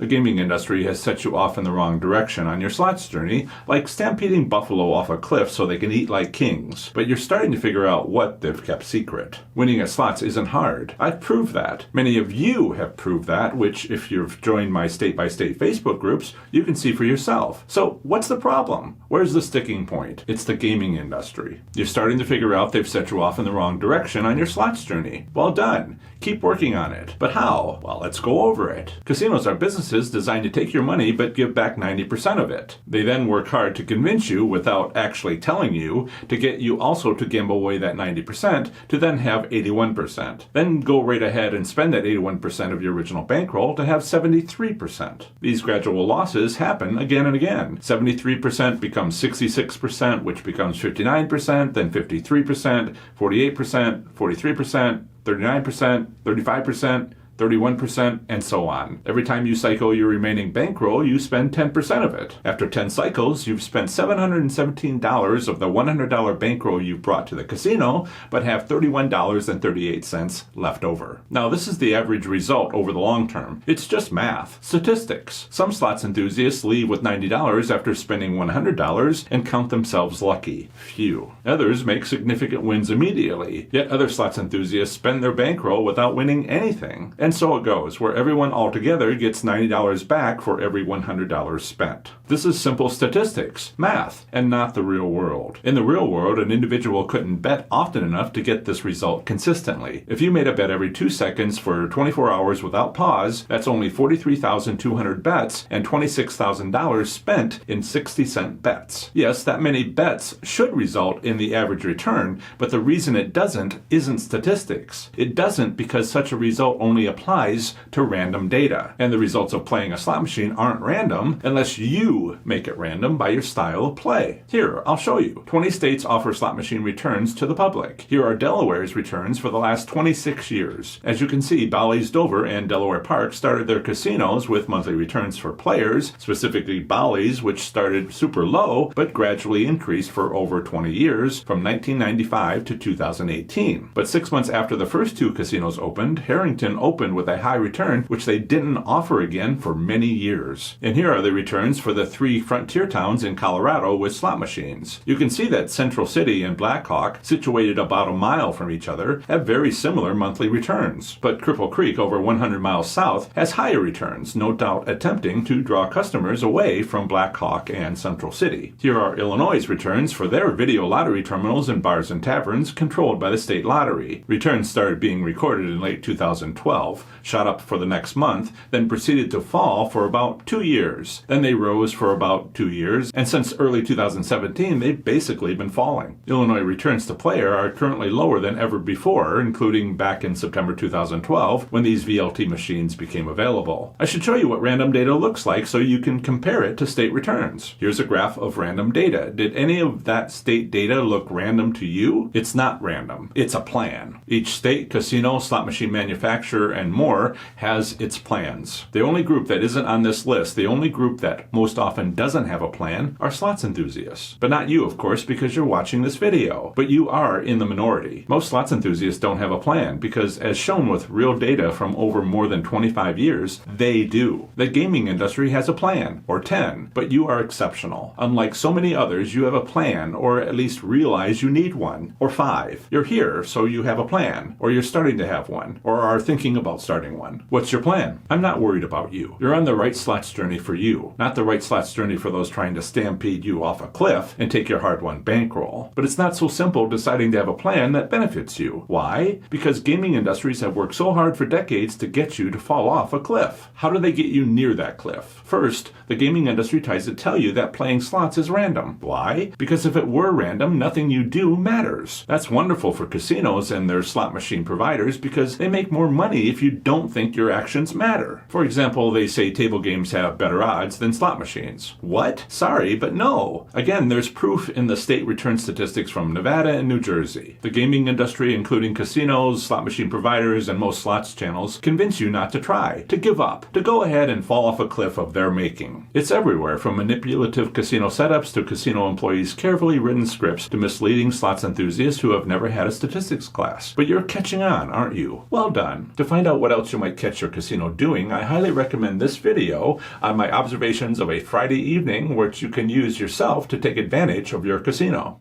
The gaming industry has set you off in the wrong direction on your slots journey, like stampeding buffalo off a cliff so they can eat like kings. But you're starting to figure out what they've kept secret. Winning at slots isn't hard. I've proved that. Many of you have proved that, which, if you've joined my state-by-state Facebook groups, you can see for yourself. So what's the problem? Where's the sticking point? It's the gaming industry. You're starting to figure out they've set you off in the wrong direction on your slots journey. Well done. Keep working on it. But how? Well, let's go over it. Casinos are businesses designed to take your money but give back 90% of it. They then work hard to convince you, without actually telling you, to get you also to gamble away that 90% to then have 81%. Then go right ahead and spend that 81% of your original bankroll to have 73%. These gradual losses happen again and again. 73% becomes 66%, which becomes 59%, then 53%, 48%, 43%, 39%, 35%, 31%, and so on. Every time you cycle your remaining bankroll, you spend 10% of it. After 10 cycles, you've spent $717 of the $100 bankroll you've brought to the casino, but have $31.38 left over. Now, this is the average result over the long term. It's just math, statistics. Some slots enthusiasts leave with $90 after spending $100 and count themselves lucky. Phew. Others make significant wins immediately, yet other slots enthusiasts spend their bankroll without winning anything. And so it goes, where everyone altogether gets $90 back for every $100 spent. This is simple statistics, math, and not the real world. In the real world, an individual couldn't bet often enough to get this result consistently. If you made a bet every 2 seconds for 24 hours without pause, that's only 43,200 bets and $26,000 spent in 60-cent bets. Yes, that many bets should result in the average return, but the reason it doesn't isn't statistics. It doesn't because such a result only applies to random data. And the results of playing a slot machine aren't random unless you make it random by your style of play. Here, I'll show you. 20 states offer slot machine returns to the public. Here are Delaware's returns for the last 26 years. As you can see, Bally's Dover and Delaware Park started their casinos with monthly returns for players, specifically Bally's, which started super low but gradually increased for over 20 years from 1995 to 2018. But 6 months after the first 2 casinos opened, Harrington opened with a high return, which they didn't offer again for many years. And here are the returns for the 3 frontier towns in Colorado with slot machines. You can see that Central City and Blackhawk, situated about a mile from each other, have very similar monthly returns. But Cripple Creek, over 100 miles south, has higher returns, no doubt attempting to draw customers away from Blackhawk and Central City. Here are Illinois' returns for their video lottery terminals and bars and taverns controlled by the state lottery. Returns started being recorded in late 2012, shot up for the next month, then proceeded to fall for about 2 years. Then they rose for about 2 years, and since early 2017, they've basically been falling. Illinois returns to player are currently lower than ever before, including back in September 2012, when these VLT machines became available. I should show you what random data looks like so you can compare it to state returns. Here's a graph of random data. Did any of that state data look random to you? It's not random. It's a plan. Each state, casino, slot machine manufacturer, and more has its plans. The only group that isn't on this list, the only group that most often doesn't have a plan, are slots enthusiasts. But not you, of course, because you're watching this video. But you are in the minority. Most slots enthusiasts don't have a plan because, as shown with real data from over more than 25 years, they do. The gaming industry has a plan, or 10, but you are exceptional. Unlike so many others, you have a plan, or at least realize you need one, or 5. You're here, so you have a plan, or you're starting to have one, or are thinking about starting one. What's your plan? I'm not worried about you. You're on the right slots journey for you, not the right slots journey for those trying to stampede you off a cliff and take your hard-won bankroll. But it's not so simple deciding to have a plan that benefits you. Why? Because gaming industries have worked so hard for decades to get you to fall off a cliff. How do they get you near that cliff? First, the gaming industry tries to tell you that playing slots is random. Why? Because if it were random, nothing you do matters. That's wonderful for casinos and their slot machine providers because they make more money if you don't think your actions matter. For example, they say table games have better odds than slot machines. What? Sorry, but no. Again, there's proof in the state return statistics from Nevada and New Jersey. The gaming industry, including casinos, slot machine providers, and most slots channels, convince you not to try, to give up, to go ahead and fall off a cliff of their making. It's everywhere, from manipulative casino setups to casino employees' carefully written scripts to misleading slots enthusiasts who have never had a statistics class. But you're catching on, aren't you? Well done. To find out out what else you might catch your casino doing, I highly recommend this video on my observations of a Friday evening, which you can use yourself to take advantage of your casino.